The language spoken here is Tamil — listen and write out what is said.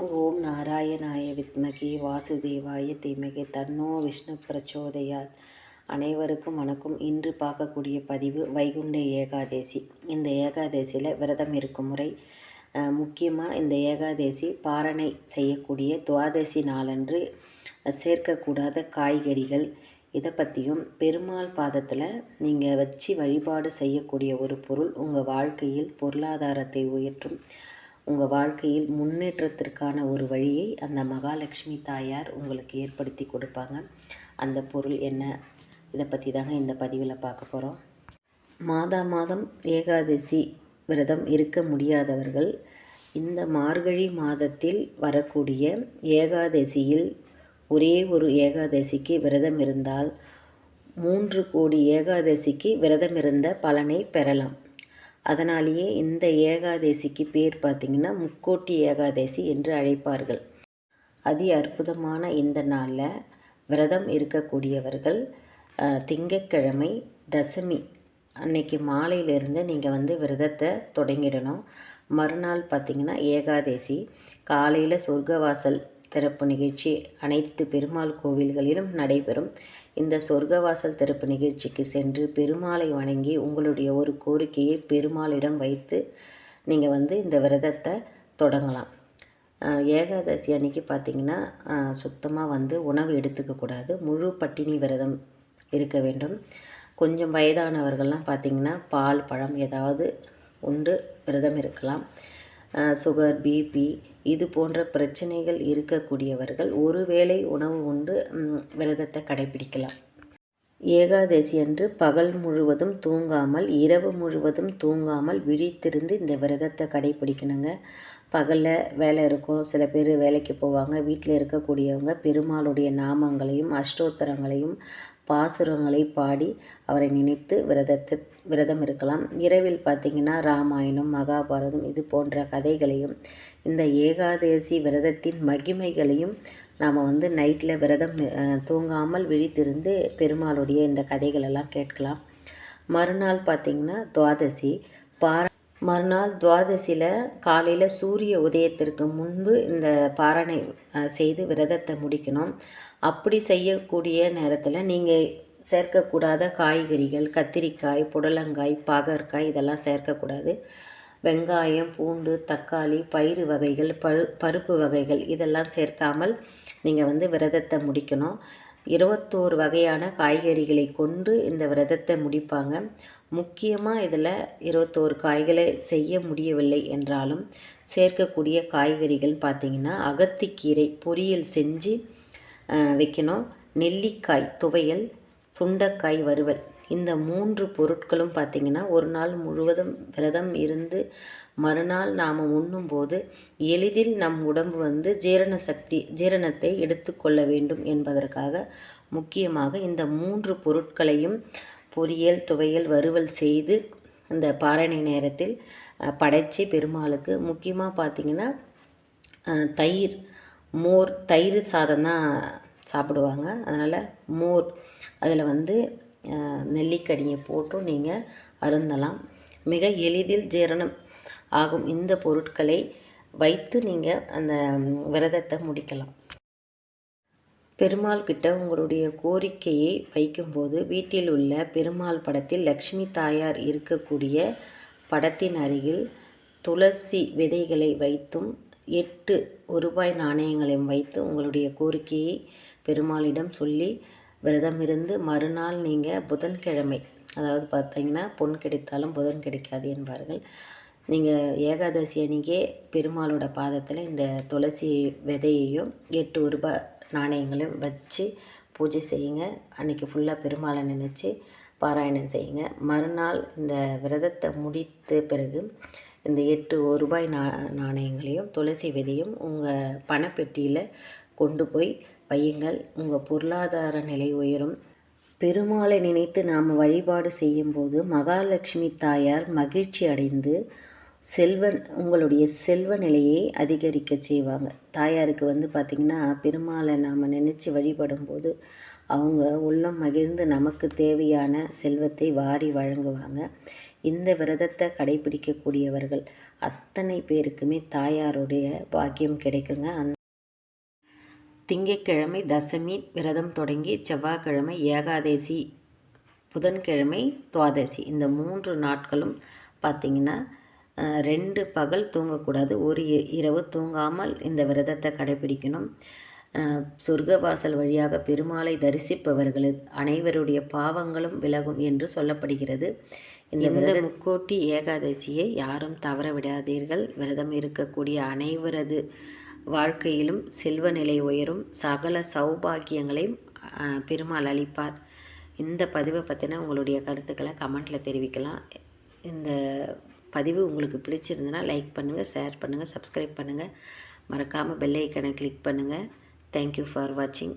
ஓம் நாராயணாய வித்மகே வாசுதேவாய தீமகே தன்னோ விஷ்ணு பிரச்சோதயாத். அனைவருக்கும் வணக்கம். இன்று பார்க்கக்கூடிய பதிவு வைகுண்ட ஏகாதேசி. இந்த ஏகாதேசியில் விரதம் இருக்கும் முறை, முக்கியமாக இந்த ஏகாதேசி பாரணை செய்யக்கூடிய துவாதசி நாளன்று சேர்க்கக்கூடாத காய்கறிகள், இதை பற்றியும் பெருமாள் பாதத்தில் நீங்கள் வச்சு வழிபாடு செய்யக்கூடிய ஒரு பொருள் உங்கள் வாழ்க்கையில் பொருளாதாரத்தை உயர்த்தும், உங்கள் வாழ்க்கையில் முன்னேற்றத்திற்கான ஒரு வழியை அந்த மகாலட்சுமி தாயார் உங்களுக்கு ஏற்படுத்தி கொடுப்பாங்க. அந்த பொருள் என்ன, இதை பற்றி தாங்க இந்த பதிவில் பார்க்க போகிறோம். மாதம் ஏகாதசி விரதம் இருக்க முடியாதவர்கள் இந்த மார்கழி மாதத்தில் வரக்கூடிய ஏகாதசியில் ஒரே ஒரு ஏகாதசிக்கு விரதம் இருந்தால் 3 கோடி ஏகாதசிக்கு விரதம் இருந்த பலனை பெறலாம். அதனாலேயே இந்த ஏகாதசிக்கு பேர் பார்த்திங்கன்னா முக்கோட்டி ஏகாதசி என்று அழைப்பார்கள். அதி அற்புதமான இந்த நாளில் விரதம் இருக்கக்கூடியவர்கள் திங்கட்கிழமை தசமி அன்னைக்கு மாலையிலிருந்து நீங்கள் விரதத்தை தொடங்கிடணும். மறுநாள் பார்த்திங்கன்னா ஏகாதசி காலையில் சொர்க்கவாசல் திறப்பு நிகழ்ச்சி அனைத்து பெருமாள் கோவில்களிலும் நடைபெறும். இந்த சொர்க்கவாசல் திறப்பு நிகழ்ச்சிக்கு சென்று பெருமாளை வணங்கி உங்களுடைய ஒரு கோரிக்கையை பெருமாளிடம் வைத்து நீங்கள் இந்த விரதத்தை தொடங்கலாம். ஏகாதசி அன்னைக்கு பார்த்திங்கன்னா சுத்தமாக உணவு எடுத்துக்கக்கூடாது. முழு பட்டினி விரதம் இருக்க வேண்டும். கொஞ்சம் வயதானவர்கள்லாம் பார்த்திங்கன்னா பால் பழம் ஏதாவது உண்டு விரதம் இருக்கலாம். சுகர், பிபி இது போன்ற பிரச்சனைகள் இருக்கக்கூடியவர்கள் ஒருவேளை உணவு உண்டு விரதத்தை கடைபிடிக்கலாம். ஏகாதசி அன்று பகல் முழுவதும் தூங்காமல் இரவு முழுவதும் தூங்காமல் விழித்திருந்து இந்த விரதத்தை கடைபிடிக்கணுங்க. பகலில் வேலை இருக்கும், சில பேர் வேலைக்கு போவாங்க. வீட்டில் இருக்கக்கூடியவங்க பெருமாளுடைய நாமங்களையும் அஷ்டோத்தரங்களையும் பாசுரங்களை பாடி அவரை நினைத்து விரதம் இருக்கலாம். இரவில் பார்த்திங்கன்னா ராமாயணம், மகாபாரதம் இது போன்ற கதைகளையும் இந்த ஏகாதசி விரதத்தின் மகிமைகளையும் நாம் நைட்டில் விரதம் தூங்காமல் விழித்திருந்து பெருமாளுடைய இந்த கதைகளெல்லாம் கேட்கலாம். மறுநாள் பார்த்திங்கன்னா துவாதசி. மறுநாள் துவாதசியில் காலையில் சூரிய உதயத்திற்கு முன்பு இந்த பாரணை செய்து விரதத்தை முடிக்கணும். அப்படி செய்யக்கூடிய நேரத்தில் நீங்கள் சேர்க்கக்கூடாத காய்கறிகள் கத்திரிக்காய், புடலங்காய், பாகற்காய் இதெல்லாம் சேர்க்கக்கூடாது. வெங்காயம், பூண்டு, தக்காளி, பயிறு வகைகள், பருப்பு வகைகள் இதெல்லாம் சேர்க்காமல் நீங்கள் விரதத்தை முடிக்கணும். 21 வகையான காய்கறிகளை கொண்டு இந்த விரதத்தை முடிப்பாங்க. முக்கியமாக இதில் 21 காய்களை செய்ய முடியவில்லை என்றாலும் சேர்க்கக்கூடிய காய்கறிகள் பார்த்திங்கன்னா அகத்திக்கீரை பொரியல் செஞ்சு வைக்கணும். நெல்லிக்காய் துவையல், சுண்டைக்காய் வறுவல் இந்த 3 பொருட்களும் பார்த்திங்கன்னா ஒரு நாள் முழுவதும் விரதம் இருந்து மறுநாள் நாம் உண்ணும்போது எளிதில் நம் உடம்பு ஜீரணத்தை எடுத்துக்கொள்ள வேண்டும் என்பதற்காக முக்கியமாக இந்த 3 பொருட்களையும் பொரியல், துவையல், வறுவல் செய்து இந்த பாரணை நேரத்தில் படைச்சி பெருமாளுக்கு முக்கியமாக பார்த்திங்கன்னா தயிர், மோர், தயிர் சாதம் தான் சாப்பிடுவாங்க. அதனால் மோர் அதில் நெல்லிக்கனியை போட்டும் நீங்கள் அருந்தலாம். மிக எளிதில் ஜீரணம் ஆகும் இந்த பொருட்களை வைத்து நீங்கள் அந்த விரதத்தை முடிக்கலாம். பெருமாள் கிட்ட உங்களுடைய கோரிக்கையை வைக்கும்போது வீட்டில் உள்ள பெருமாள் படத்தில் லக்ஷ்மி தாயார் இருக்கக்கூடிய படத்தின் அருகில் துளசி விதைகளை வைத்தும் 8 ரூபாய் நாணயங்களையும் வைத்து உங்களுடைய கோரிக்கையை பெருமாளிடம் சொல்லி விரதம் இருந்து மறுநாள் நீங்கள் புதன்கிழமை, அதாவது பார்த்தீங்கன்னா பொன் கிடைத்தாலும் புதன் கிடைக்காது என்பார்கள். நீங்கள் ஏகாதசி அன்றைக்கே பெருமாளோட பாதத்தில் இந்த துளசி விதையையும் 8 ரூபாய் நாணயங்களையும் வச்சு பூஜை செய்யுங்க. அன்றைக்கி ஃபுல்லாக பெருமாளை நினச்சி பாராயணம் செய்யுங்க. மறுநாள் இந்த விரதத்தை முடித்த பிறகு இந்த 8 ரூபாய் நாணயங்களையும் துளசி விதையும் உங்கள் பணப்பெட்டியில் கொண்டு போய் வையுங்கள். உங்கள் பொருளாதார நிலை உயரும். பெருமாளை நினைத்து நாம் வழிபாடு செய்யும்போது மகாலட்சுமி தாயார் மகிழ்ச்சி அடைந்து உங்களுடைய செல்வ நிலையை அதிகரிக்க செய்வாங்க. தாயாருக்கு பார்த்திங்கன்னா பெருமாளை நாம் நினச்சி வழிபடும் போது அவங்க உள்ளம் மகிழ்ந்து நமக்கு தேவையான செல்வத்தை வாரி வழங்குவாங்க. இந்த விரதத்தை கடைபிடிக்கக்கூடியவர்கள் அத்தனை பேருக்குமே தாயாருடைய பாக்கியம் கிடைக்குங்க. திங்கட்கிழமை தசமி விரதம் தொடங்கி செவ்வாய்க்கிழமை ஏகாதசி, புதன்கிழமை துவாதசி, இந்த 3 நாட்களும் பார்த்திங்கன்னா 2 பகல் தூங்கக்கூடாது, ஒரு இரவு தூங்காமல் இந்த விரதத்தை கடைபிடிக்கணும். சொர்க்கவாசல் வழியாக பெருமாளை தரிசிப்பவர்கள் அனைவருடைய பாவங்களும் விலகும் என்று சொல்லப்படுகிறது. இந்த முக்கோட்டி ஏகாதசியை யாரும் தவற விடாதீர்கள். விரதம் இருக்கக்கூடிய அனைவரது வாழ்க்கையிலும் செல்வ நிலை உயரும், சகல சௌபாகியங்களையும் பெருமாள் அளிப்பார். இந்த பதிவை பற்றின உங்களுடைய கருத்துக்களை கமெண்ட்டில் தெரிவிக்கலாம். இந்த பதிவு உங்களுக்கு பிடிச்சிருந்ததுன்னா லைக் பண்ணுங்கள், ஷேர் பண்ணுங்கள், சப்ஸ்கிரைப் பண்ணுங்கள். மறக்காமல் பெல் ஐக்கனை கிளிக் பண்ணுங்கள். தேங்க்யூ ஃபார் வாட்சிங்.